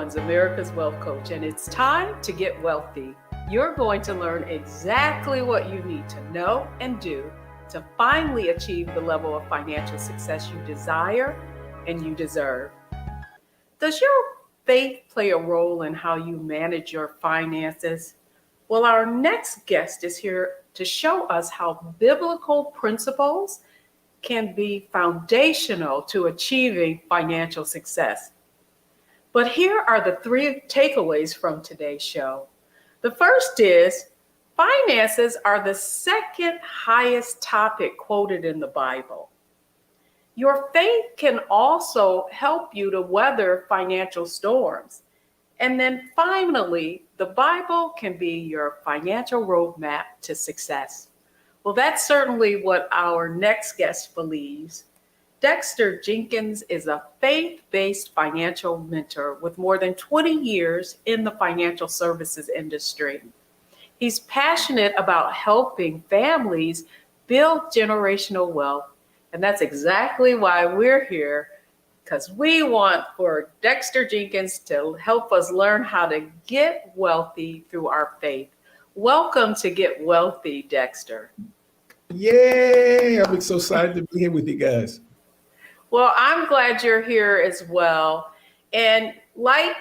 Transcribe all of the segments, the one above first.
Owens, America's Wealth Coach, and it's time to get wealthy. You're going to learn exactly what you need to know and do to finally achieve the level of financial success you desire and you deserve. Does your faith play a role in how you manage your finances? Well, our next guest is here to show us how biblical principles can be foundational to achieving financial success. But here are the 3 takeaways from today's show. The first is finances are the second highest topic quoted in the Bible. Your faith can also help you to weather financial storms. And then finally, the Bible can be your financial roadmap to success. Well, that's certainly what our next guest believes. Dexter Jenkins is a faith-based financial mentor with more than 20 years in the financial services industry. He's passionate about helping families build generational wealth. And that's exactly why we're here, because we want for Dexter Jenkins to help us learn how to get wealthy through our faith. Welcome to Get Wealthy, Dexter. Yay! I'm so excited to be here with you guys. Well, I'm glad you're here as well. And like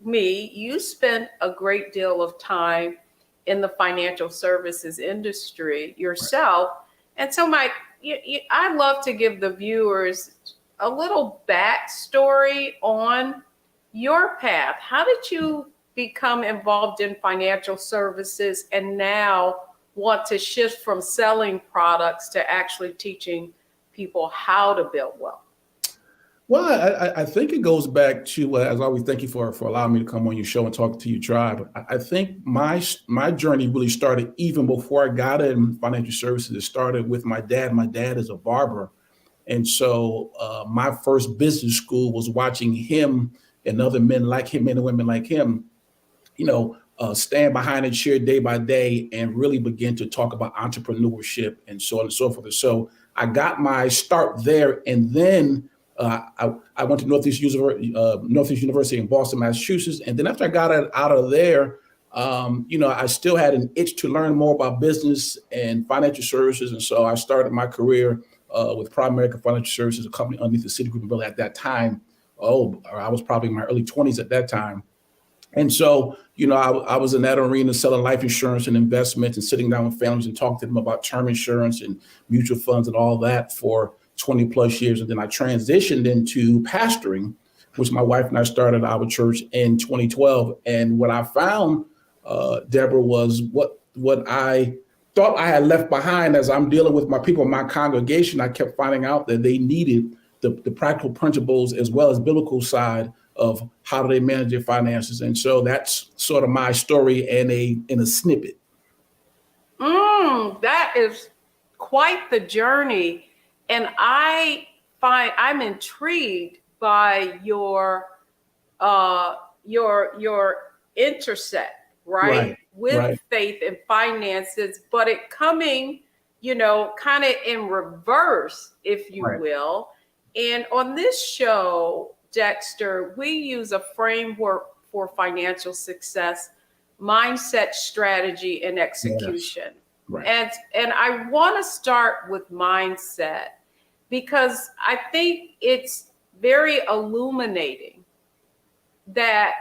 me, you spent a great deal of time in the financial services industry yourself. And so I'd love to give the viewers a little backstory on your path. How did you become involved in financial services and now want to shift from selling products to actually teaching people how to build wealth? Well, I think it goes back to, as always, thank you for allowing me to come on your show and talk to your tribe. I think my journey really started even before I got in financial services. It started with my dad. My dad is a barber. And so my first business school was watching him and other men like him, men and women like him, stand behind a chair day by day and really begin to talk about entrepreneurship and so on and so forth. And so I got my start there. And then I went to Northeast University in Boston, Massachusetts. And then after I got out of there, I still had an itch to learn more about business and financial services. And so I started my career with Prime American Financial Services, a company underneath the Citigroup umbrella at that time. I was probably in my early 20s at that time. And so, I was in that arena selling life insurance and investments and sitting down with families and talking to them about term insurance and mutual funds and all that for 20 plus years. And then I transitioned into pastoring, which my wife and I started our church in 2012. And what I found, Deborah, was what I thought I had left behind as I'm dealing with my people in my congregation. I kept finding out that they needed the practical principles as well as biblical side of how do they manage their finances. And so that's sort of my story in a snippet. That is quite the journey. And I'm intrigued by your intersect, right? With faith and finances, but it coming, kind of in reverse, if you will. And on this show, Dexter, we use a framework for financial success, mindset, strategy, and execution. Yes. Right. And I want to start with mindset because I think it's very illuminating that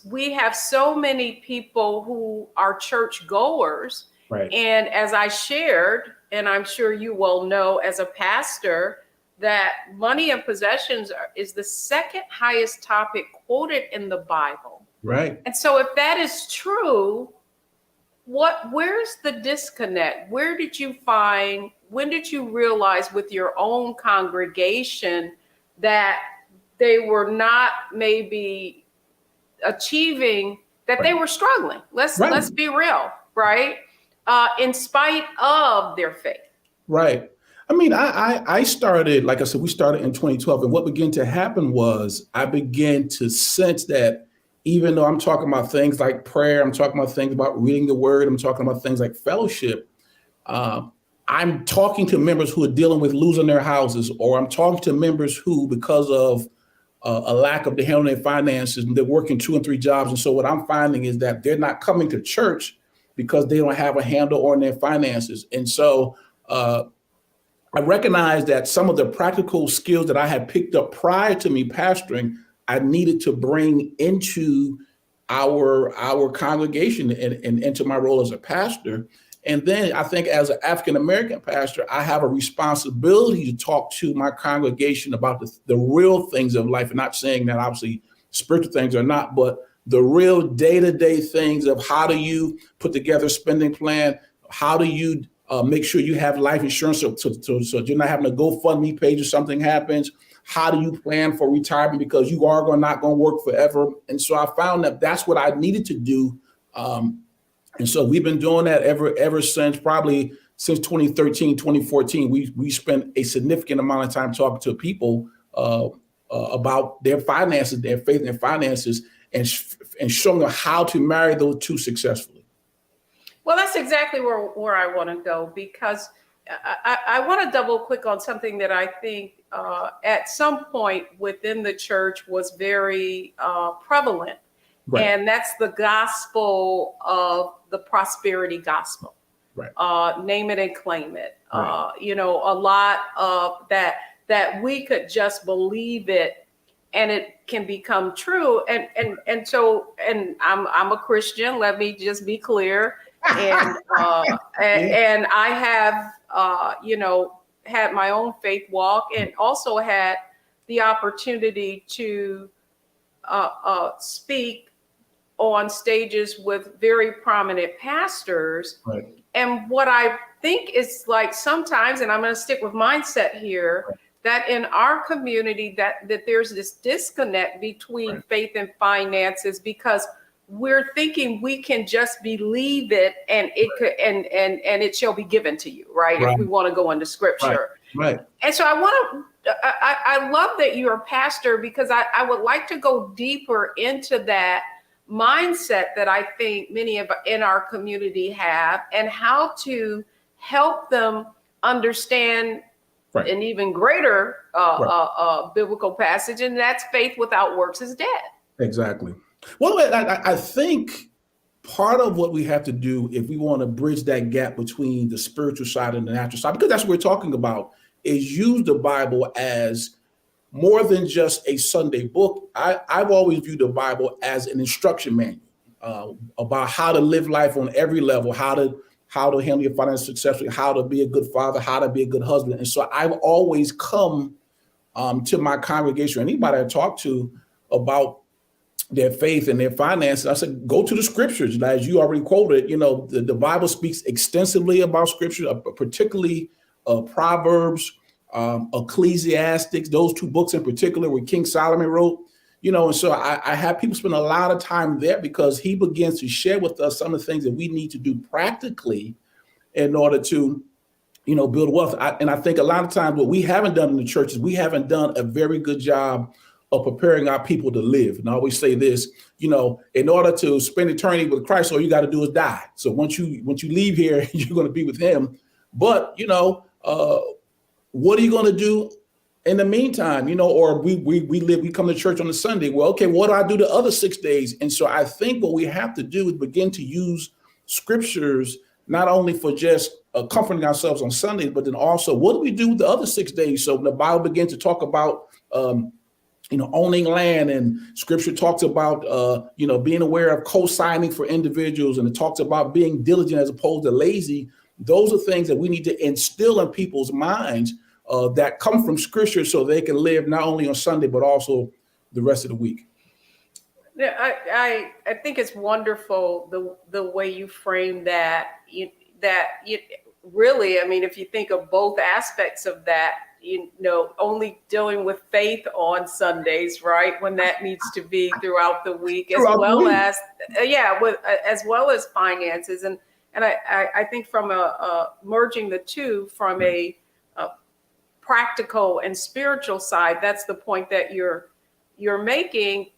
we have so many people who are church goers. Right. And as I shared, and I'm sure you will know as a pastor, that money and possessions is the second highest topic quoted in the Bible. Right. And so if that is true, where's the disconnect? When did you realize with your own congregation that they were not maybe achieving, that they were struggling? Let's be real, right? In spite of their faith. Right. I mean, I started, like I said, we started in 2012. And what began to happen was I began to sense that even though I'm talking about things like prayer, I'm talking about things about reading the word, I'm talking about things like fellowship, I'm talking to members who are dealing with losing their houses, or I'm talking to members who, because of a lack of the handling their finances, and they're working 2 and 3 jobs. And so what I'm finding is that they're not coming to church because they don't have a handle on their finances. And so I recognize that some of the practical skills that I had picked up prior to me pastoring, I needed to bring into our congregation and into my role as a pastor. And then I think as an African-American pastor, I have a responsibility to talk to my congregation about the real things of life, and not saying that obviously spiritual things are not, but the real day-to-day things of how do you put together a spending plan? How do you make sure you have life insurance so you're not having a GoFundMe page if something happens? How do you plan for retirement? Because you are not going to work forever. And so I found that that's what I needed to do. And so we've been doing that ever since, probably since 2013, 2014. We spent a significant amount of time talking to people about their finances, their faith and their finances, and showing them how to marry those two successfully. Well, that's exactly where I want to go, because I want to double click on something that I think at some point within the church was very prevalent. Right. And that's the gospel of the prosperity gospel. Right. Name it and claim it. Right. A lot of that we could just believe it and it can become true. And so I'm a Christian. Let me just be clear. And I have had my own faith walk, and also had the opportunity to speak on stages with very prominent pastors. Right. And what I think is like sometimes, and I'm going to stick with mindset here, right, that in our community that there's this disconnect between right, faith and finances, because we're thinking we can just believe it and it could and it shall be given to you, right? Right. If we want to go into scripture. Right. And so I love that you're a pastor, because I would like to go deeper into that mindset that I think many of in our community have, and how to help them understand right, an even greater biblical passage, and that's faith without works is dead. Exactly. Well, I think part of what we have to do if we want to bridge that gap between the spiritual side and the natural side, because that's what we're talking about, is use the Bible as more than just a Sunday book. I've always viewed the Bible as an instruction manual about how to live life on every level, how to handle your finances successfully, how to be a good father, how to be a good husband. And so I've always come to my congregation, anybody I talk to about their faith and their finances, I said, go to the scriptures. As you already quoted, the Bible speaks extensively about scripture, particularly Proverbs, Ecclesiastics, those 2 books in particular where King Solomon wrote, and so I have people spend a lot of time there, because he begins to share with us some of the things that we need to do practically in order to, build wealth. And I think a lot of times what we haven't done in the church is we haven't done a very good job of preparing our people to live. And I always say this, in order to spend eternity with Christ, all you got to do is die. So once you leave here, you're going to be with him. But, what are you going to do in the meantime? Or we come to church on a Sunday. Well, okay, what do I do the other 6 days? And so I think what we have to do is begin to use scriptures, not only for just comforting ourselves on Sundays, but then also what do we do the other 6 days? So the Bible begins to talk about, owning land, and scripture talks about, being aware of co-signing for individuals. And it talks about being diligent as opposed to lazy. Those are things that we need to instill in people's minds that come from scripture, so they can live not only on Sunday, but also the rest of the week. Yeah, I think it's wonderful the way you frame that. Really, I mean, if you think of both aspects of that, only dealing with faith on Sundays, right? When that needs to be throughout the week, as well as finances. And I think from merging the two from a practical and spiritual side, that's the point that you're making.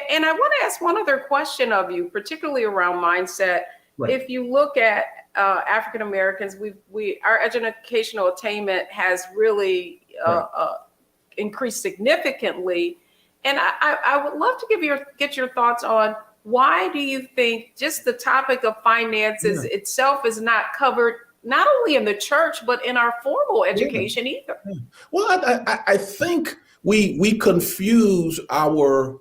And I want to ask one other question of you, particularly around mindset. Right. If you look at African Americans, our educational attainment has really increased significantly, And I would love to get your thoughts on why do you think just the topic of finances itself is not covered not only in the church, but in our formal education either? Well, I think we confuse our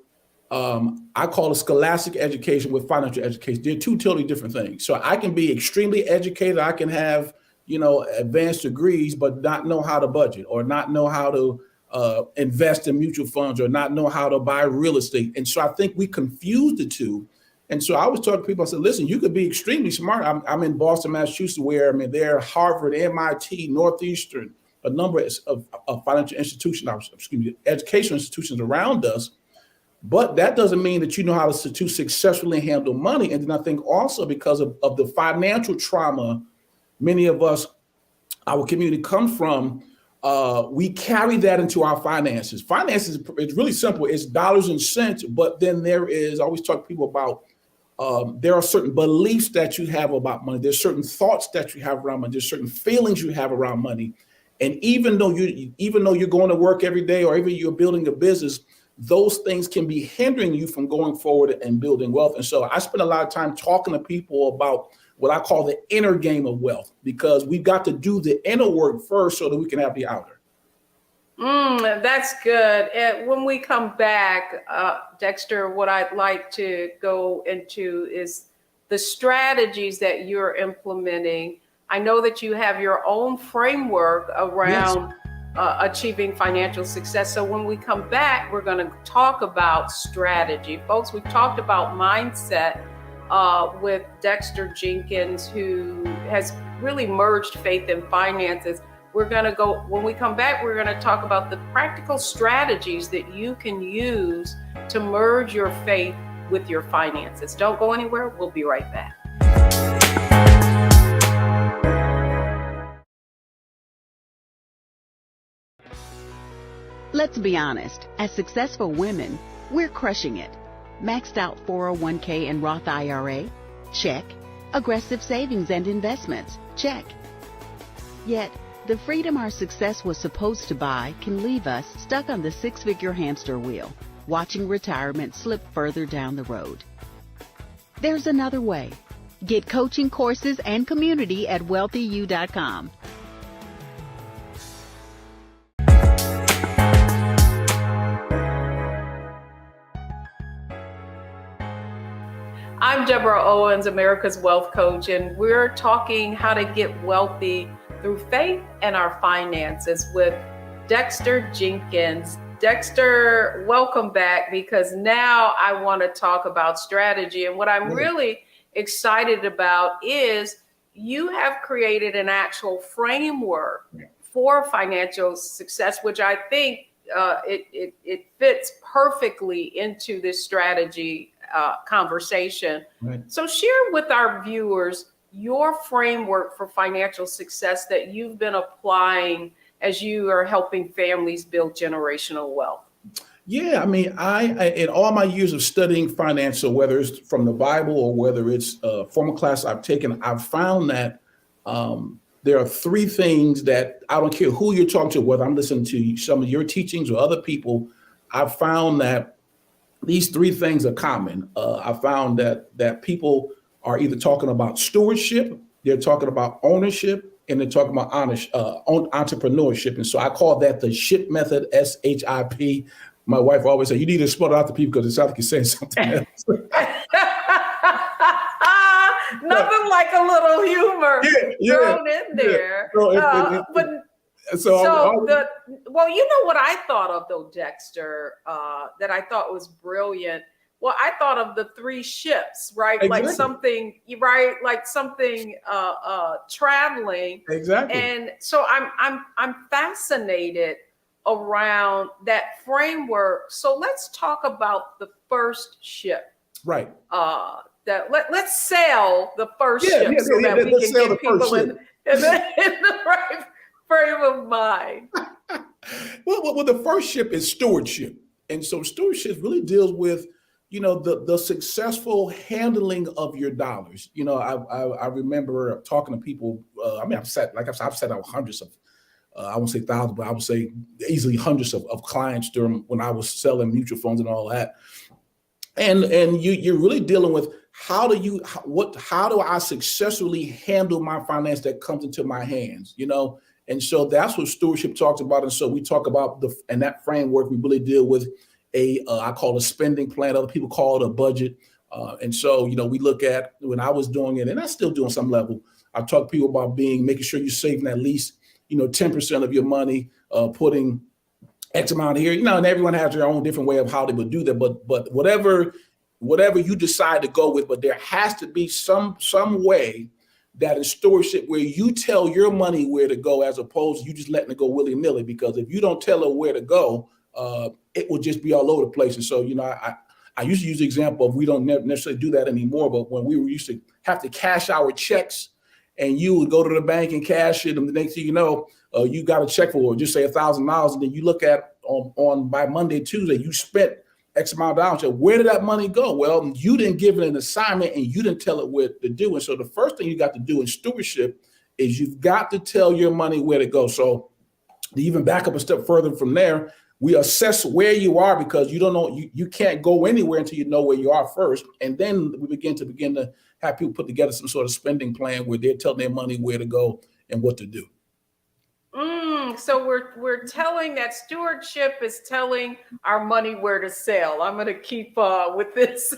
I call it scholastic education with financial education. They're two totally different things. So I can be extremely educated. I can have, advanced degrees, but not know how to budget or not know how to invest in mutual funds or not know how to buy real estate. And so I think we confuse the two. And so I was talking to people, I said, listen, you could be extremely smart. I'm in Boston, Massachusetts, where there are Harvard, MIT, Northeastern, a number of financial institutions, educational institutions around us. But that doesn't mean that you know how to successfully handle money. And then I think also because of the financial trauma many of us, our community come from, we carry that into our finances. Finances, it's really simple. It's dollars and cents, but then there is, I always talk to people about, there are certain beliefs that you have about money. There's certain thoughts that you have around money. There's certain feelings you have around money. And even though you're going to work every day or even you're building a business, those things can be hindering you from going forward and building wealth. And so I spend a lot of time talking to people about what I call the inner game of wealth, because we've got to do the inner work first so that we can have the outer. That's good. And when we come back, Dexter, what I'd like to go into is the strategies that you're implementing. I know that you have your own framework around achieving financial success. So when we come back, we're going to talk about strategy. Folks, we've talked about mindset with Dexter Jenkins, who has really merged faith and finances. When we come back, we're going to talk about the practical strategies that you can use to merge your faith with your finances. Don't go anywhere. We'll be right back. Let's be honest, as successful women, we're crushing it. Maxed out 401k and Roth IRA? Check. Aggressive savings and investments? Check. Yet, the freedom our success was supposed to buy can leave us stuck on the six-figure hamster wheel, watching retirement slip further down the road. There's another way. Get coaching courses and community at wealthyu.com. I'm Deborah Owens, America's Wealth Coach, and we're talking how to get wealthy through faith and our finances with Dexter Jenkins. Dexter, welcome back, because now I want to talk about strategy. And what I'm really excited about is you have created an actual framework for financial success, which I think it fits perfectly into this strategy conversation. Right. So share with our viewers your framework for financial success that you've been applying as you are helping families build generational wealth. Yeah, I mean, I in all my years of studying finance, so whether it's from the Bible or whether it's a formal class I've taken, I've found that there are three things that I don't care who you're talking to, whether I'm listening to some of your teachings or other people, I've found that these three things are common. I found that people are either talking about stewardship, they're talking about ownership, and they're talking about entrepreneurship. And so I call that the SHIP method, SHIP. My wife always said, you need to spell it out to people because it sounds like you're saying something else. Nothing like a little humor thrown in there. Well, you know what I thought of though, Dexter, that I thought was brilliant. Well, I thought of the three ships, right? Exactly. Like something traveling. Exactly. And so I'm fascinated around that framework. So let's talk about the first ship. Right. Let's sail the first ship so that we can get people in the right frame of mind. Well, the first ship is stewardship. And so stewardship really deals with, the successful handling of your dollars. I remember talking to people. I've sat out hundreds I won't say thousands, but I would say easily hundreds of clients during when I was selling mutual funds and all that. And you're really dealing with how do I successfully handle my finance that comes into my hands, And so that's what stewardship talks about. And so we talk about in that framework, we really deal with I call it a spending plan. Other people call it a budget. And so, we look at when I was doing it, and I still do on some level, I talk to people about making sure you're saving at least, 10% of your money, putting X amount here, and everyone has their own different way of how they would do that. But whatever you decide to go with, but there has to be some way that is stewardship where you tell your money where to go as opposed to you just letting it go willy-nilly. Because if you don't tell it where to go, it will just be all over the place. And so, I used to use the example of we don't necessarily do that anymore, but when we used to have to cash our checks and you would go to the bank and cash it, and the next thing you know, you got a check for just say $1,000, and then you look at on by Monday, Tuesday, you spent X amount of dollars. Where did that money go? Well, you didn't give it an assignment and you didn't tell it what to do. And so the first thing you got to do in stewardship is you've got to tell your money where to go. So to even back up a step further from there, we assess where you are because you don't know, you can't go anywhere until you know where you are first. And then we begin to have people put together some sort of spending plan where they're telling their money where to go and what to do. So we're telling that stewardship is telling our money where to sell. I'm going to keep with this.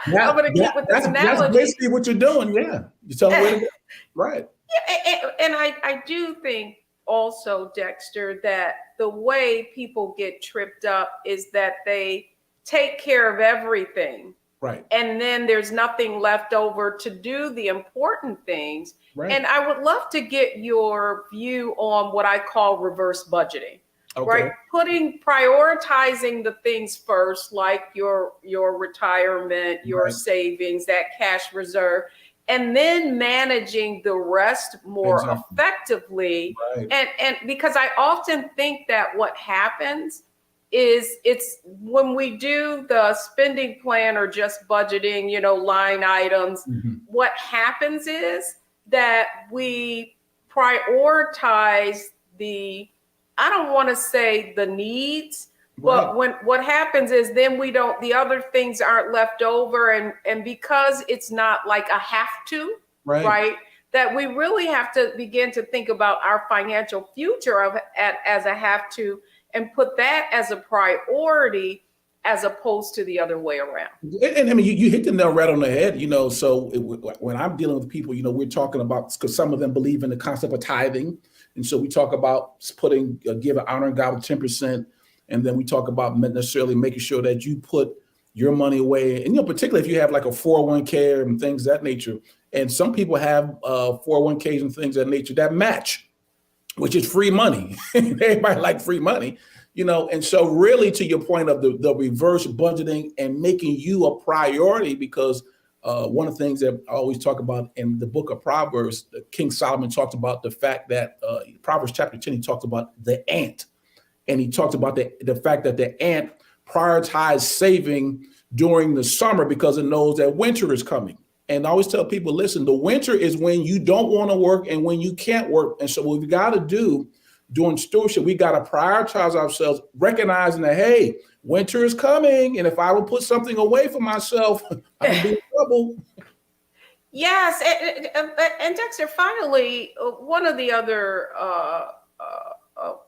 I'm going to keep with this analogy. That's basically what you're doing. Yeah. You tell them where to go. Right. Yeah, and I do think also, Dexter, that the way people get tripped up is that they take care of everything. Right. And then there's nothing left over to do the important things. Right. And I would love to get your view on what I call reverse budgeting. Okay. Right? Prioritizing the things first, like your retirement, your savings, that cash reserve, and then managing the rest more effectively. Right. And because I often think that what happens is it's when we do the spending plan or just budgeting, line items, what happens is that we prioritize I don't want to say the needs, but what happens is then the other things aren't left over. And because it's not like a have to, right? That we really have to begin to think about our financial future as a have to, and put that as a priority as opposed to the other way around. And I mean, you hit the nail right on the head, so when I'm dealing with people, we're talking about, because some of them believe in the concept of tithing. And so we talk about giving, honoring God with 10%. And then we talk about necessarily making sure that you put your money away. And, particularly if you have like a 401k and things of that nature. And some people have 401ks and things of that nature that match, which is free money. Everybody like free money, and so really to your point of the reverse budgeting and making you a priority, because one of the things that I always talk about in the book of Proverbs, King Solomon talked about the fact that Proverbs chapter 10, he talks about the ant. And he talked about the fact that the ant prioritized saving during the summer because it knows that winter is coming. And I always tell people, listen, the winter is when you don't want to work and when you can't work. And so what we got to do during stewardship, we got to prioritize ourselves, recognizing that, hey, winter is coming. And if I will put something away for myself, I'm in trouble. Yes. And Dexter, finally, one of the other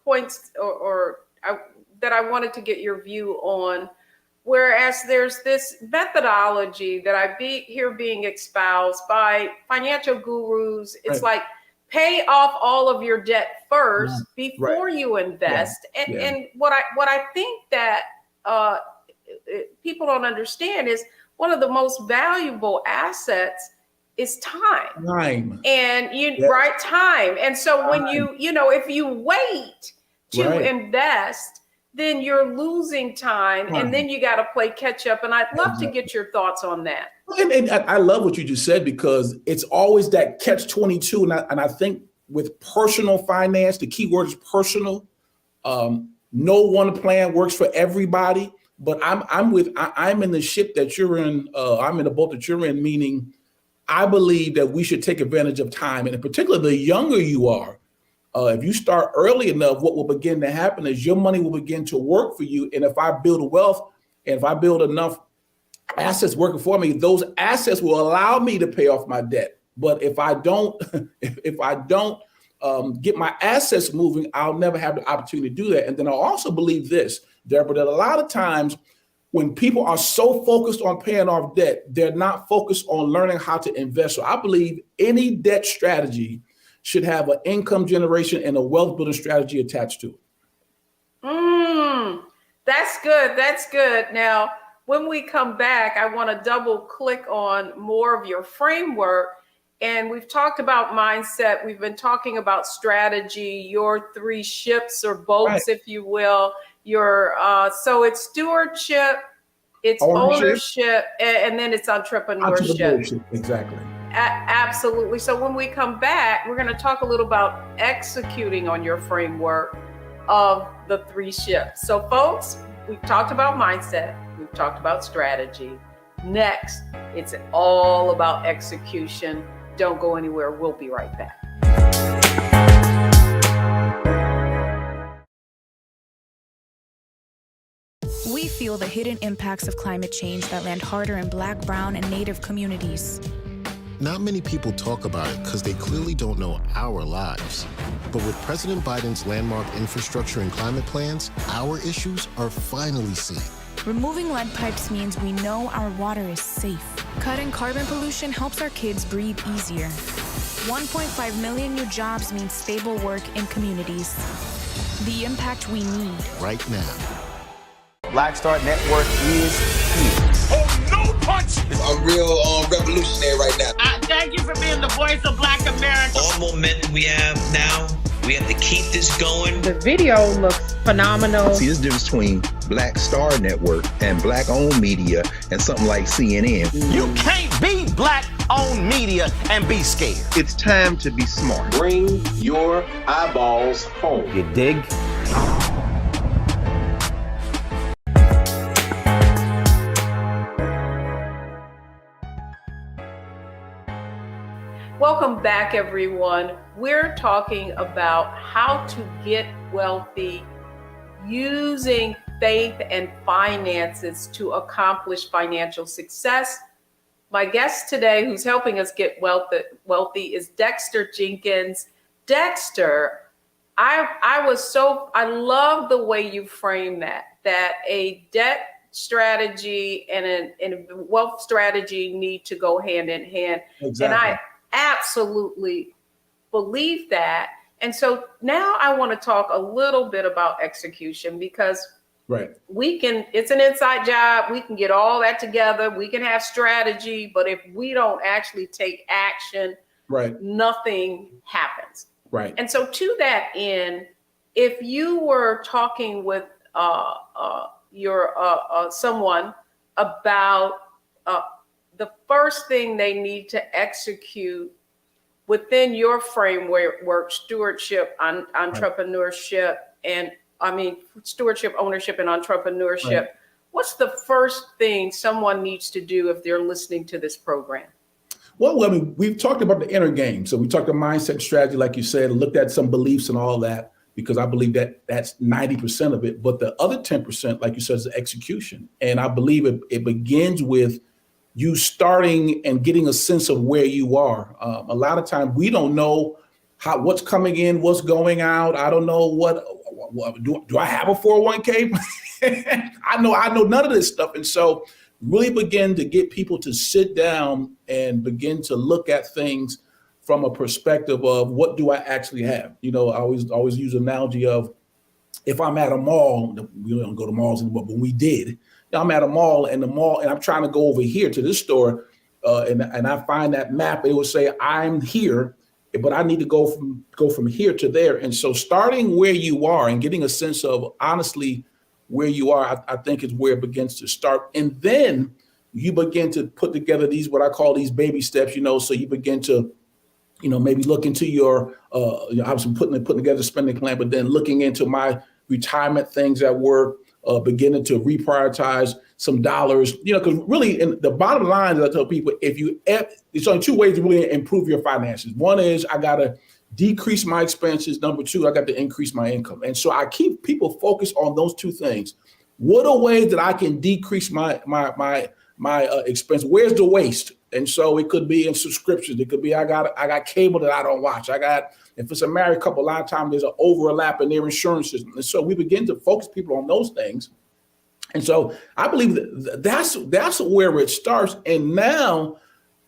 points that I wanted to get your view on, whereas there's this methodology that I hear being espoused by financial gurus. It's like pay off all of your debt first before you invest. And what I think that people don't understand is one of the most valuable assets is time. And time. And so when if you wait to invest, then you're losing time, and then you got to play catch up. And I'd love to get your thoughts on that. And I love what you just said, because it's always that catch-22. And I think with personal finance, the key word is personal. No one plan works for everybody, but I'm in the ship that you're in. I'm in the boat that you're in, meaning I believe that we should take advantage of time. And in particular, the younger you are, If you start early enough, what will begin to happen is your money will begin to work for you. And if I build wealth, and if I build enough assets working for me, those assets will allow me to pay off my debt. But if I don't, if I don't get my assets moving, I'll never have the opportunity to do that. And then I also believe this, Deborah, that a lot of times when people are so focused on paying off debt, they're not focused on learning how to invest. So I believe any debt strategy should have an income generation and a wealth building strategy attached to it. That's good. That's good. Now, when we come back, I want to double click on more of your framework. And we've talked about mindset. We've been talking about strategy, your 3 ships or boats, right, if you will. Your so it's stewardship, it's ownership, and then it's entrepreneurship. Exactly. Absolutely. So when we come back, we're going to talk a little about executing on your framework of the 3 ships. So folks, we've talked about mindset. We've talked about strategy. Next, it's all about execution. Don't go anywhere. We'll be right back. We feel the hidden impacts of climate change that land harder in Black, Brown, and Native communities. Not many people talk about it because they clearly don't know our lives. But with President Biden's landmark infrastructure and climate plans, our issues are finally seen. Removing lead pipes means we know our water is safe. Cutting carbon pollution helps our kids breathe easier. 1.5 million new jobs means stable work in communities. The impact we need. Right now. Black Star Network is here. Oh, no punch! I'm real revolutionary right now. Thank you for being the voice of Black America. All momentum we have now, we have to keep this going. The video looks phenomenal. See, there's a difference between Black Star Network and Black-owned media and something like CNN. You can't be Black-owned media and be scared. It's time to be smart. Bring your eyeballs home. You dig? Welcome back, everyone. We're talking about how to get wealthy using faith and finances to accomplish financial success. My guest today, who's helping us get wealthy, is Dexter Jenkins. Dexter, I love the way you frame that a debt strategy and a wealth strategy need to go hand in hand. Exactly. And I absolutely believe that. And so now I want to talk a little bit about execution, because right, it's an inside job. We can get all that together. We can have strategy, but if we don't actually take action, right, nothing happens. Right. And so to that end, if you were talking with someone about the first thing they need to execute within your framework, stewardship, entrepreneurship, and stewardship, ownership, and entrepreneurship. Right. What's the first thing someone needs to do if they're listening to this program? Well, I mean, we've talked about the inner game. So we talked about mindset strategy, like you said, looked at some beliefs and all that, because I believe that that's 90% of it. But the other 10%, like you said, is the execution. And I believe it begins with you starting and getting a sense of where you are. A lot of times we don't know what's coming in, what's going out. I don't know what do I have a 401k? I know none of this stuff. And so really begin to get people to sit down and begin to look at things from a perspective of what do I actually have? You know, I always use an analogy of if I'm at a mall, we don't go to malls anymore, but we did. I'm at a mall and I'm trying to go over here to this store and I find that map. It will say I'm here, but I need to go from here to there. And so starting where you are and getting a sense of honestly where you are, I think is where it begins to start. And then you begin to put together what I call these baby steps, so you begin to, maybe look into your, obviously putting together a spending plan, but then looking into my retirement things at work, beginning to reprioritize some dollars, because really in the bottom line is I tell people, there's only 2 ways to really improve your finances. One is I got to decrease my expenses. Number two, I got to increase my income. And so I keep people focused on those two things. What are ways that I can decrease my expense? Where's the waste? And so it could be in subscriptions. It could be I got cable that I don't watch. If it's a married couple, a lot of times there's an overlap in their insurance system. And so we begin to focus people on those things. And so I believe that's where it starts. And now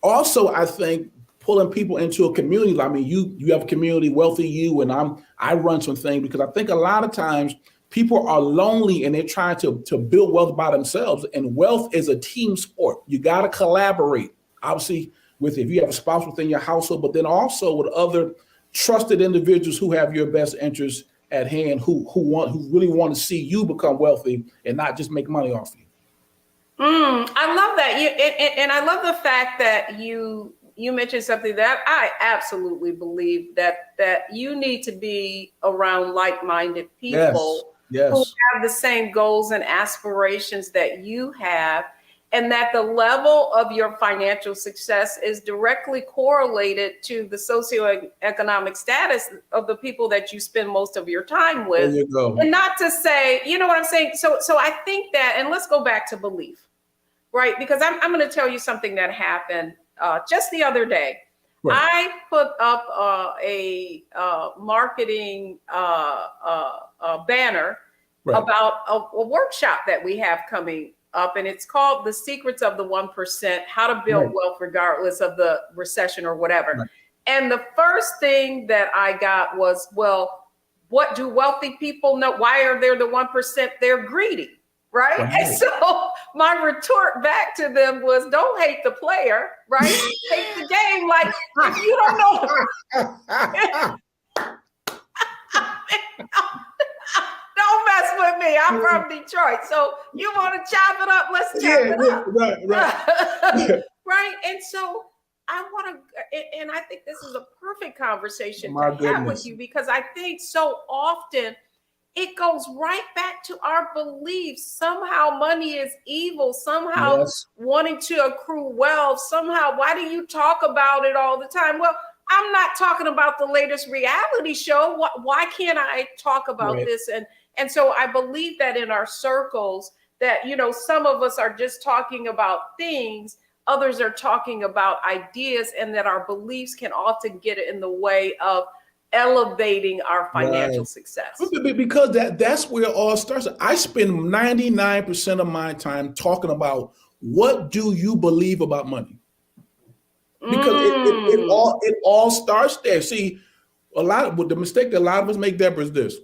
also I think pulling people into a community. I mean, you have a community, Wealthy You, and I run some things because I think a lot of times people are lonely and they're trying to build wealth by themselves. And wealth is a team sport. You got to collaborate, obviously, if you have a spouse within your household, but then also with other trusted individuals who have your best interests at hand, who really want to see you become wealthy and not just make money off you. I love that. And I love the fact that you mentioned something that I absolutely believe that you need to be around like-minded people who have the same goals and aspirations that you have, and that the level of your financial success is directly correlated to the socioeconomic status of the people that you spend most of your time with. There you go. And not to say, you know what I'm saying? So I think that, and let's go back to belief, right? Because I'm going to tell you something that happened just the other day. Right. I put up a marketing banner about a workshop that we have coming up, and it's called The Secrets of the 1%, How to Build Wealth Regardless of the Recession or whatever. Right. And the first thing that I got was, well, what do wealthy people know? Why are they the 1%? They're greedy, right? And so my retort back to them was, don't hate the player, right? Hate the game. Like, if you don't know. Don't mess with me. I'm from Detroit. So you want to chop it up? Let's chop it up. Right. Right. And so I want to, and I think this is a perfect conversation to have with you, because I think so often it goes right back to our beliefs. Somehow money is evil, somehow wanting to accrue wealth, somehow, why do you talk about it all the time? Well, I'm not talking about the latest reality show. Why can't I talk about this? And so I believe that in our circles that, you know, some of us are just talking about things, others are talking about ideas, and that our beliefs can often get in the way of elevating our financial success. Because that's where it all starts. I spend 99% of my time talking about what do you believe about money? Because it all starts there. See, the mistake that a lot of us make, Deborah, is this.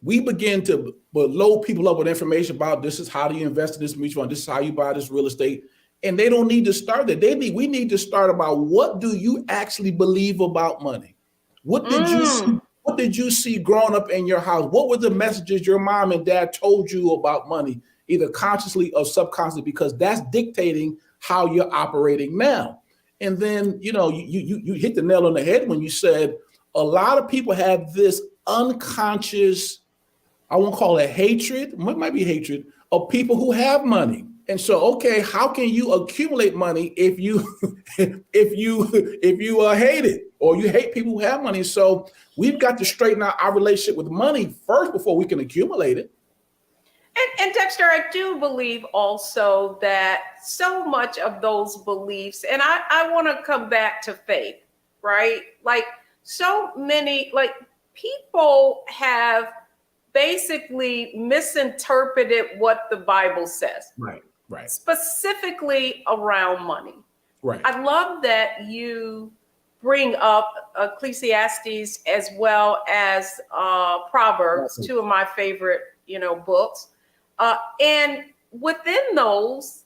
We begin to load people up with information about this is how do you invest in this mutual fund, this is how you buy this real estate. And they don't need to start there. We need to start about what do you actually believe about money? What did you see growing up in your house? What were the messages your mom and dad told you about money, either consciously or subconsciously, because that's dictating how you're operating now. And then, you know, you hit the nail on the head when you said a lot of people have this unconscious, I won't call it hatred, it might be hatred, of people who have money. And so, okay, how can you accumulate money if you hate it, or you hate people who have money? So we've got to straighten out our relationship with money first before we can accumulate it. And Dexter, I do believe also that so much of those beliefs, and I want to come back to faith, right? Like so many, like people have basically misinterpreted what the Bible says. Right. Specifically around money. Right. I love that you bring up Ecclesiastes as well as Proverbs, two of my favorite, books. And within those,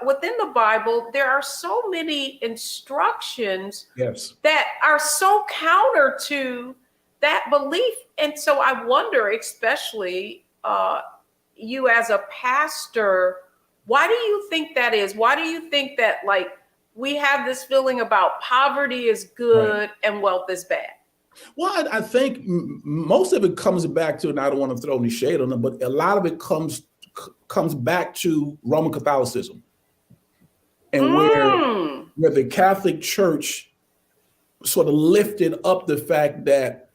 within the Bible, there are so many instructions that are so counter to that belief. And so I wonder, especially you as a pastor, why do you think that is? Why do you think that, like, we have this feeling about poverty is good and wealth is bad? Well, I think most of it comes back to, and I don't want to throw any shade on them, but a lot of it comes back to Roman Catholicism, and where the Catholic Church sort of lifted up the fact that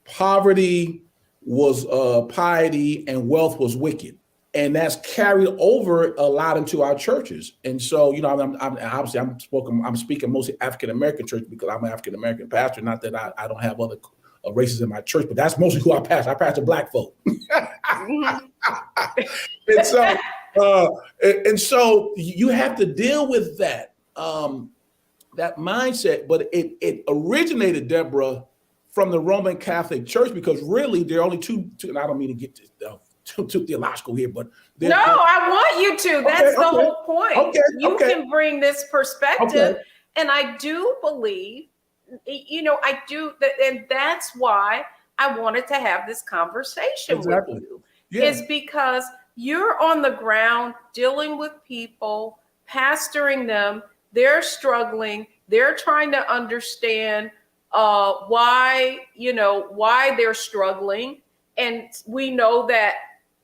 poverty was piety and wealth was wicked. And that's carried over a lot into our churches. And so, you know, I'm speaking mostly African-American church because I'm an African-American pastor. Not that I don't have other races in my church, but that's mostly who I pastor. I pastor Black folk. And so you have to deal with that mindset. But it originated, Deborah, from the Roman Catholic Church, because really there are only two and I don't mean to get too theological here, but I want you to. That's the whole point. You can bring this perspective, and I do believe, you know, I do, and that's why I wanted to have this conversation with you, is because you're on the ground dealing with people, pastoring them. They're struggling. They're trying to understand why they're struggling. And we know that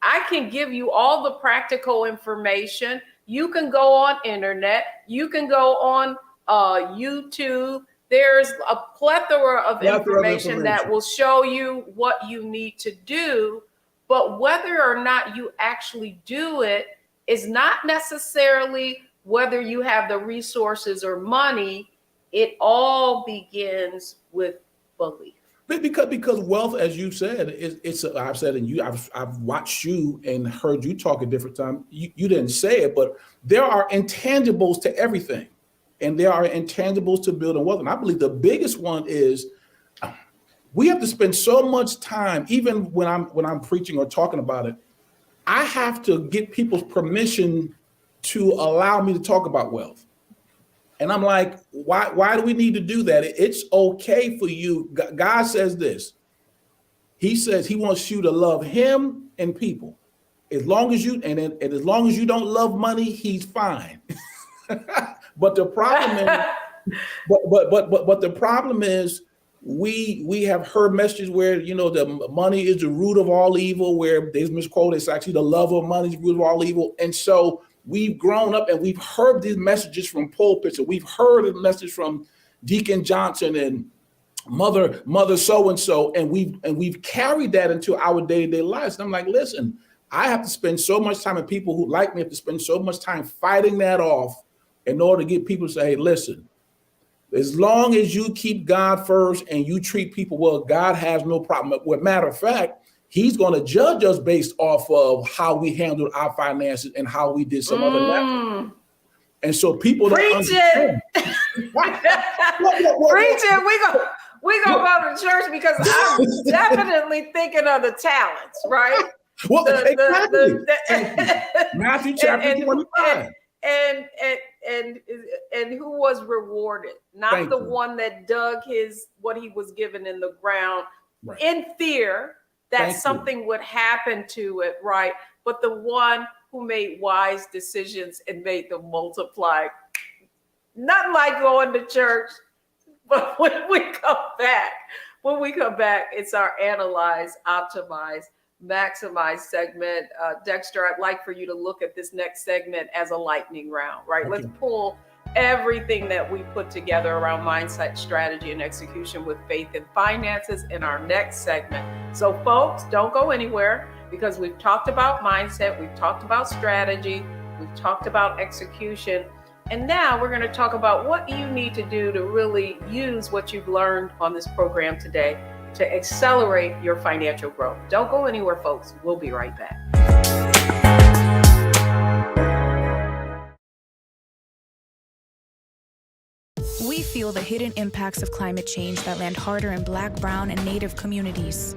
I can give you all the practical information. You can go on internet. You can go on YouTube. There's a plethora of information that will show you what you need to do. But whether or not you actually do it is not necessarily whether you have the resources or money. It all begins with belief. Because wealth, as you said, I've said, and I've watched you and heard you talk at different times. You didn't say it, but there are intangibles to everything, and there are intangibles to building wealth. And I believe the biggest one is we have to spend so much time, even when I'm preaching or talking about it. I have to get people's permission to allow me to talk about wealth. And I'm like, why do we need to do that? It's okay for you. God says this. He says he wants you to love him and people. As long as you don't love money, he's fine. But the problem is, but the problem is we have heard messages where, you know, the money is the root of all evil, where there's misquoted, it's actually the love of money is the root of all evil. And so we've grown up and we've heard these messages from pulpits, and we've heard a message from Deacon Johnson and Mother so-and-so, and we've carried that into our day-to-day lives. And I'm like, listen, I have to spend so much time, and people who like me have to spend so much time fighting that off in order to get people to say, hey, listen, as long as you keep God first and you treat people well, God has no problem. Well, matter of fact, he's going to judge us based off of how we handled our finances and how we did some other level. And so people don't understand. Preach it. We gonna go to church because I'm definitely thinking of the talents, right? Well, exactly. Matthew chapter 25. And who was rewarded? Not the one that dug what he was given in the ground in fear that something would happen to it, right? But the one who made wise decisions and made them multiply. Not like going to church, but when we come back, it's our Analyze, Optimize, Maximize segment. Dexter, I'd like for you to look at this next segment as a lightning round, right? Let's pull everything that we put together around mindset, strategy, and execution with faith and finances in our next segment. So folks, don't go anywhere, because we've talked about mindset, we've talked about strategy, we've talked about execution, and now we're going to talk about what you need to do to really use what you've learned on this program today to accelerate your financial growth. Don't go anywhere, folks. We'll be right back. We feel the hidden impacts of climate change that land harder in Black, Brown, and Native communities.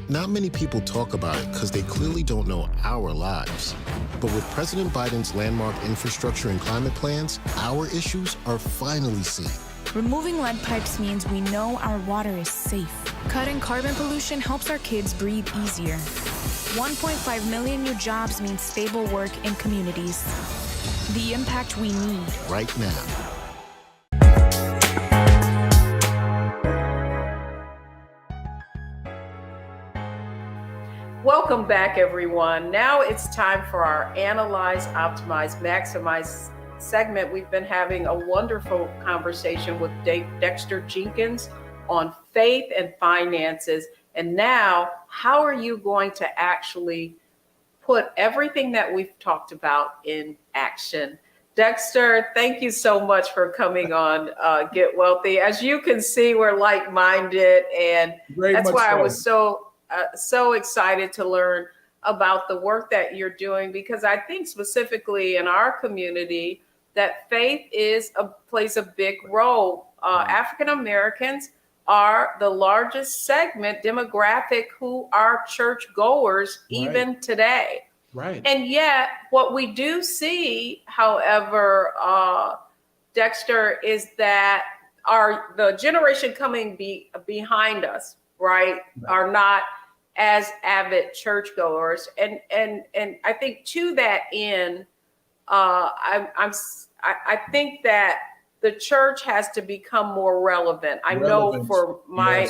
Not many people talk about it because they clearly don't know our lives. But with President Biden's landmark infrastructure and climate plans, our issues are finally seen. Removing lead pipes means we know our water is safe. Cutting carbon pollution helps our kids breathe easier. 1.5 million new jobs means stable work in communities. The impact we need right now. Welcome back, everyone. Now it's time for our Analyze, Optimize, Maximize segment, we've been having a wonderful conversation with Dexter Jenkins on faith and finances. And now, how are you going to actually put everything that we've talked about in action? Dexter, thank you so much for coming on Get Wealthy. As you can see, we're like-minded, and that's why I was so excited to learn about the work that you're doing, because I think specifically in our community that faith plays a big role. African Americans are the largest segment demographic who are church goers even today. Right. And yet what we do see, however, Dexter, is that the generation coming behind us, right, are not as avid churchgoers. And I think to that end, I think that the church has to become more relevant. I know for my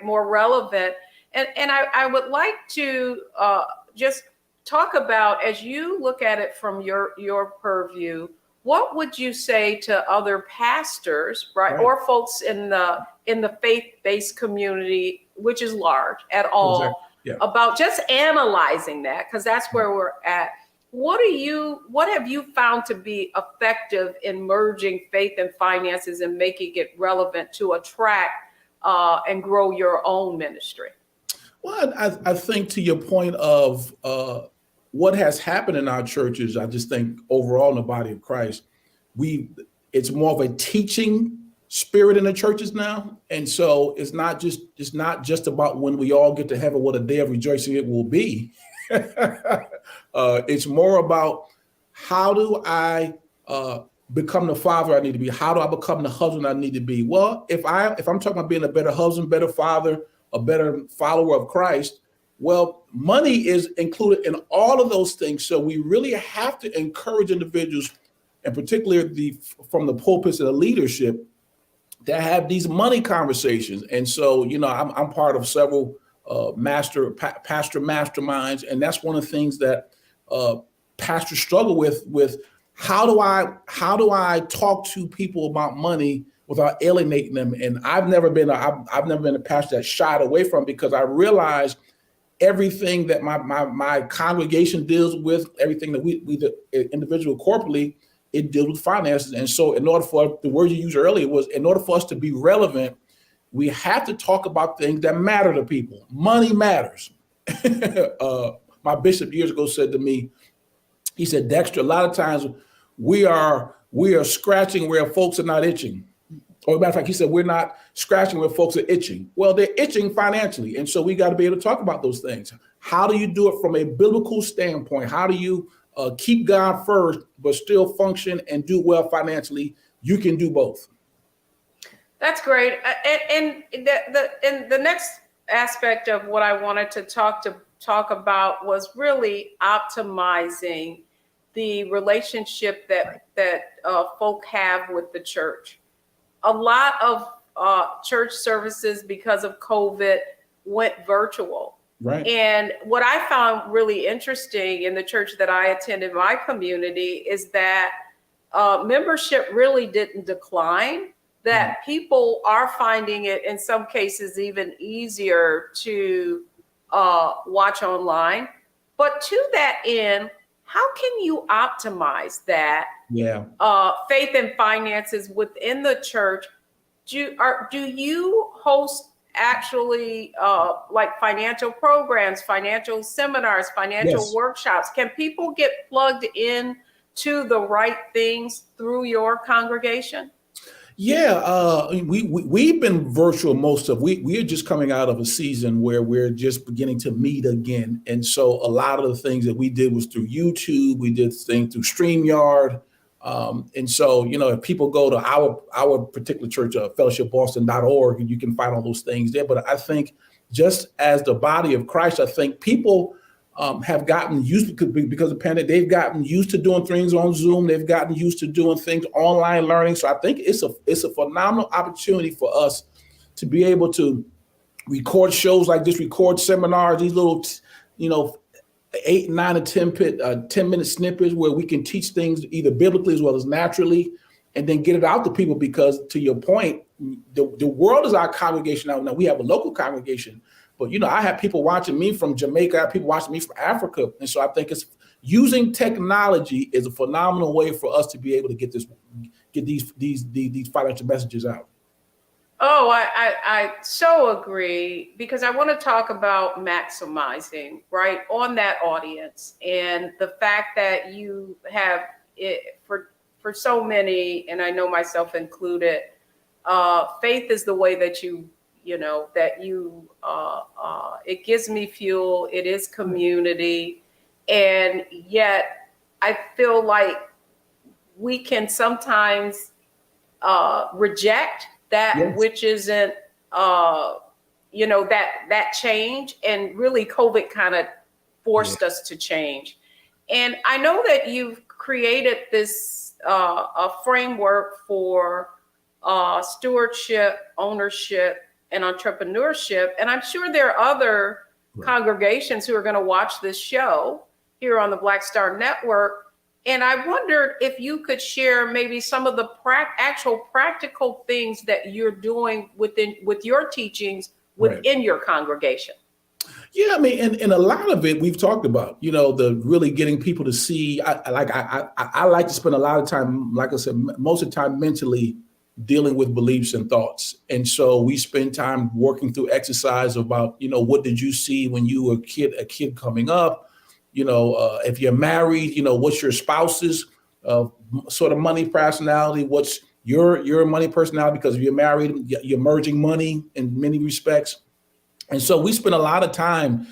more relevant. And I would like to just talk about, as you look at it from your purview, what would you say to other pastors, right, or folks in the faith-based community, which is large at all, about just analyzing that, because that's where we're at. What have you found to be effective in merging faith and finances and making it relevant to attract and grow your own ministry? Well, I think to your point of what has happened in our churches, I just think overall in the body of Christ, it's more of a teaching spirit in the churches now. And so it's not just about when we all get to heaven, what a day of rejoicing it will be. It's more about, how do I become the father I need to be? How do I become the husband I need to be? Well, if I'm talking about being a better husband, better father, a better follower of Christ, well, money is included in all of those things. So we really have to encourage individuals, and particularly from the pulpits of the leadership, to have these money conversations. And so, I'm part of several pastor masterminds, and that's one of the things that pastors struggle with. How do I talk to people about money without alienating them? And I've never been a pastor that shied away from it, because I realized everything that my congregation deals with, everything that we the individual corporately, it deals with finances. And so in order for, the word you used earlier was, in order for us to be relevant, we have to talk about things that matter to people. Money matters. My bishop years ago said to me, he said, Dexter, a lot of times we are scratching where folks are not itching. Or as a matter of fact, he said, we're not scratching where folks are itching. Well, they're itching financially. And so we got to be able to talk about those things. How do you do it from a biblical standpoint? How do you keep God first, but still function and do well financially? You can do both. That's great. And the next aspect of what I wanted to talk about was really optimizing the relationship that folk have with the church. A lot of church services, because of COVID, went virtual. Right. And what I found really interesting in the church that I attended, my community, is that membership really didn't decline, that people are finding it in some cases even easier to watch online. But to that end, how can you optimize that faith and finances within the church? Do you host actually like financial programs, financial seminars, financial workshops? Can people get plugged in to the right things through your congregation? Yeah, we've been virtual most of. We are just coming out of a season where we're just beginning to meet again, and so a lot of the things that we did was through YouTube. We did things through StreamYard, and so if people go to our particular church, fellowshipboston.org, and you can find all those things there. But I think just as the body of Christ, I think people have gotten used, because of the pandemic, they've gotten used to doing things on Zoom. They've gotten used to doing things online learning. So I think it's a phenomenal opportunity for us to be able to record shows like this, record seminars, these little, 8, 9, or 10-minute snippets where we can teach things either biblically as well as naturally, and then get it out to people. Because to your point, the world is our congregation now. Now we have a local congregation, but I have people watching me from Jamaica, I have people watching me from Africa, and so I think it's using technology is a phenomenal way for us to be able to get these financial messages out. Oh, I so agree, because I want to talk about maximizing, right, on that audience, and the fact that you have it for so many, and I know myself included, faith is the way that it gives me fuel, it is community, and yet I feel like we can sometimes reject that, yes, which isn't, that change. And really COVID kind of forced, yeah, us to change. And I know that you've created this a framework for stewardship, ownership, and entrepreneurship. And I'm sure there are other, right, congregations who are going to watch this show here on the Black Star Network. And I wondered if you could share maybe some of the actual practical things that you're doing with your teachings within, right, your congregation. Yeah, I mean, and a lot of it we've talked about, the really getting people to see. I like to spend a lot of time, like I said, most of the time mentally dealing with beliefs and thoughts. And so we spend time working through exercise about, what did you see when you were a kid coming up? If you're married, what's your spouse's sort of money personality? What's your money personality? Because if you're married, you're merging money in many respects. And so we spend a lot of time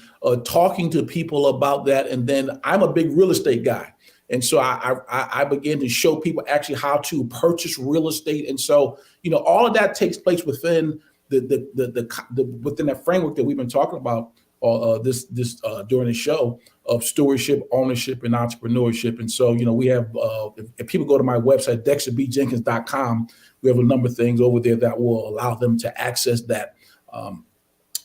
talking to people about that. And then I'm a big real estate guy. And so I began to show people actually how to purchase real estate. And so, all of that takes place within within that framework that we've been talking about this during the show of stewardship, ownership, and entrepreneurship. And so, we have, if people go to my website, dexterbjenkins.com, we have a number of things over there that will allow them to access that,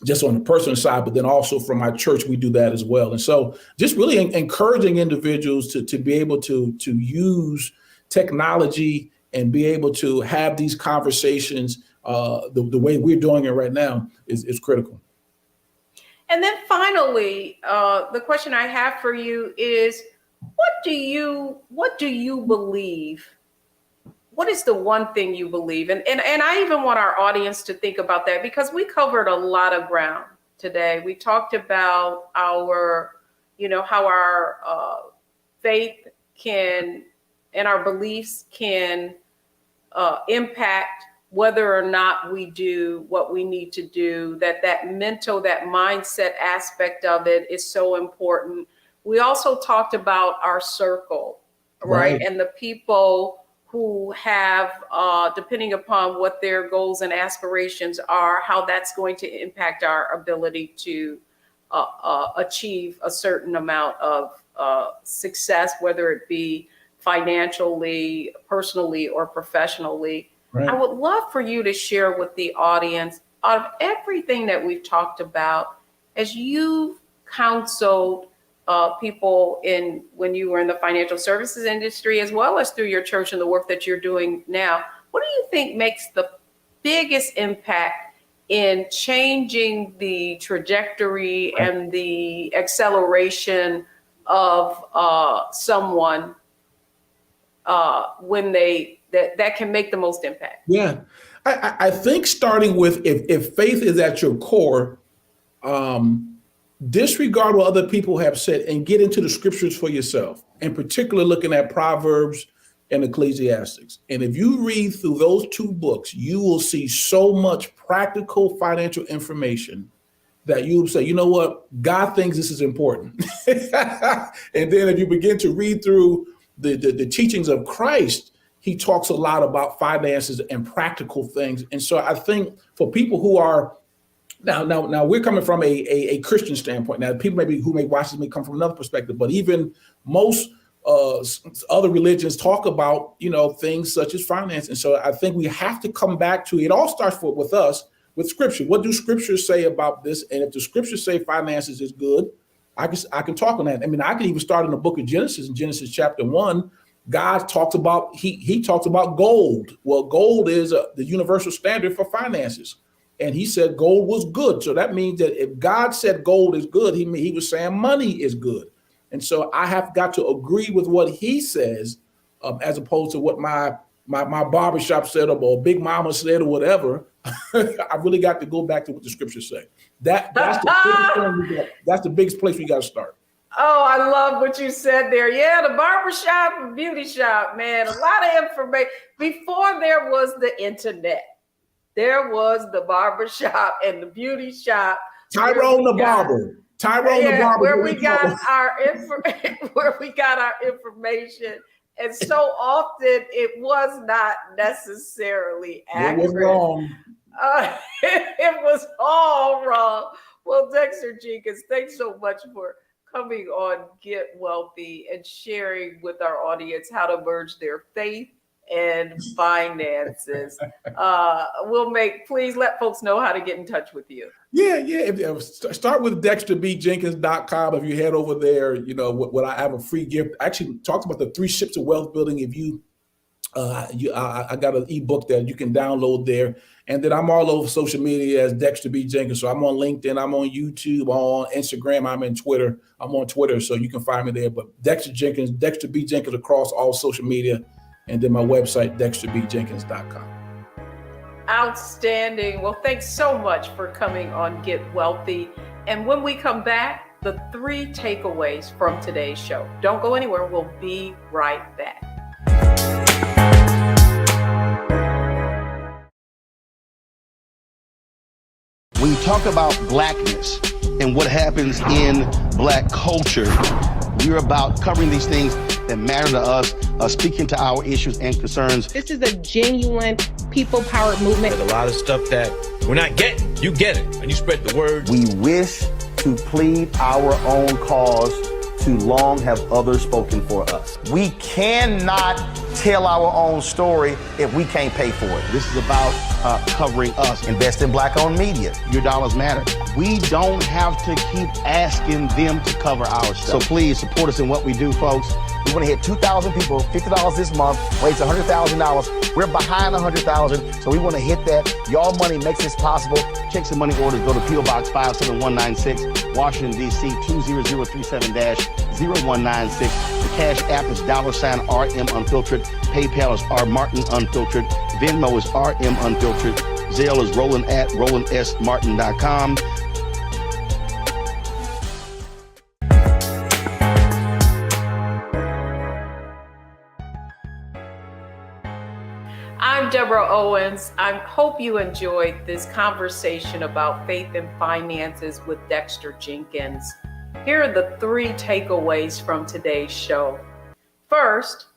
just on the personal side, but then also from my church, we do that as well. And so just really encouraging individuals to be able to use technology and be able to have these conversations the way we're doing it right now is critical. And then finally, the question I have for you is, what do you believe? What is the one thing you believe? And I even want our audience to think about that, because we covered a lot of ground today. We talked about how our faith can and our beliefs can impact whether or not we do what we need to do, that mindset aspect of it is so important. We also talked about our circle, right? And the people who have, depending upon what their goals and aspirations are, how that's going to impact our ability to achieve a certain amount of success, whether it be financially, personally, or professionally. Right. I would love for you to share with the audience, out of everything that we've talked about, as you've counseled people when you were in the financial services industry, as well as through your church and the work that you're doing now, what do you think makes the biggest impact in changing the trajectory, right, and the acceleration of someone when that can make the most impact? Yeah, I think starting with if faith is at your core, disregard what other people have said and get into the scriptures for yourself, in particular looking at Proverbs and Ecclesiastes. And if you read through those two books, you will see so much practical financial information that you will say, you know what, God thinks this is important. And then if you begin to read through the teachings of Christ, he talks a lot about finances and practical things. And so I think for people who are now we're coming from a Christian standpoint. Now, people who may watch this may come from another perspective, but even most other religions talk about, things such as finance. And so I think we have to come back to, it all starts with us, with scripture. What do scriptures say about this? And if the scriptures say finances is good, I can talk on that. I mean, I can even start in the book of Genesis, in Genesis chapter 1. God talks about, he talks about gold. Well, gold is the universal standard for finances. And he said gold was good. So that means that if God said gold is good, he was saying money is good. And so I have got to agree with what he says, as opposed to what my barbershop said or Big Mama said or whatever. I really got to go back to what the scriptures say. That's the biggest place we got to start. Oh, I love what you said there. Yeah, the barbershop and beauty shop, man. A lot of information. Before there was the internet, there was the barbershop and the beauty shop. Tyrone the barber. Where we got our information. And so often it was not necessarily accurate. It was wrong. It was all wrong. Well, Dexter Jenkins, thanks so much for coming on Get Wealthy and sharing with our audience how to merge their faith and finances. Please let folks know how to get in touch with you. Yeah. Start with DexterBJenkins.com. If you head over there, what I have a free gift. I actually talked about the 3 ships of wealth building. If I got an ebook that you can download there. And then I'm all over social media as Dexter B. Jenkins. So I'm on LinkedIn, I'm on YouTube, on Instagram, I'm on Twitter, so you can find me there. But Dexter Jenkins, Dexter B. Jenkins across all social media. And then my website, DexterBJenkins.com. Outstanding. Well, thanks so much for coming on Get Wealthy. And when we come back, the 3 takeaways from today's show. Don't go anywhere. We'll be right back. When you talk about blackness and what happens in black culture, we're about covering these things that matter to us, speaking to our issues and concerns. This is a genuine people-powered movement. There's a lot of stuff that we're not getting. You get it, and you spread the word. We wish to plead our own cause. Too long have others spoken for us. We cannot tell our own story if we can't pay for it. This is about covering us. Invest in black-owned media. Your dollars matter. We don't have to keep asking them to cover our stuff. So please support us in what we do, folks. We want to hit 2,000 people, $50 this month, raise $100,000. We're behind 100,000, so we want to hit that. Y'all money makes this possible. Checks and money orders go to P.O. Box 57196, Washington, D.C. 20037-0196. The Cash App is $RM Unfiltered. PayPal is R Martin Unfiltered. Venmo is RM Unfiltered. Zelle is Roland@RolandSMartin.com. I'm Deborah Owens. I hope you enjoyed this conversation about faith and finances with Dexter Jenkins. Here are the 3 takeaways from today's show. First,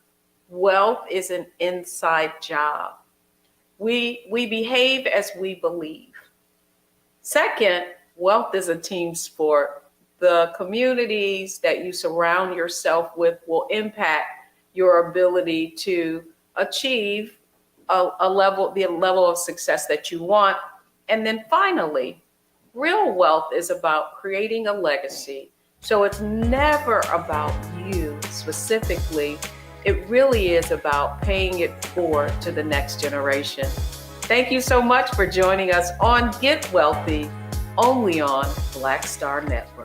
wealth is an inside job. We behave as we believe. Second, wealth is a team sport. The communities that you surround yourself with will impact your ability to achieve the level of success that you want. And then finally, real wealth is about creating a legacy. So it's never about you specifically. It really is about paying it forward to the next generation. Thank you so much for joining us on Get Wealthy, only on Black Star Network.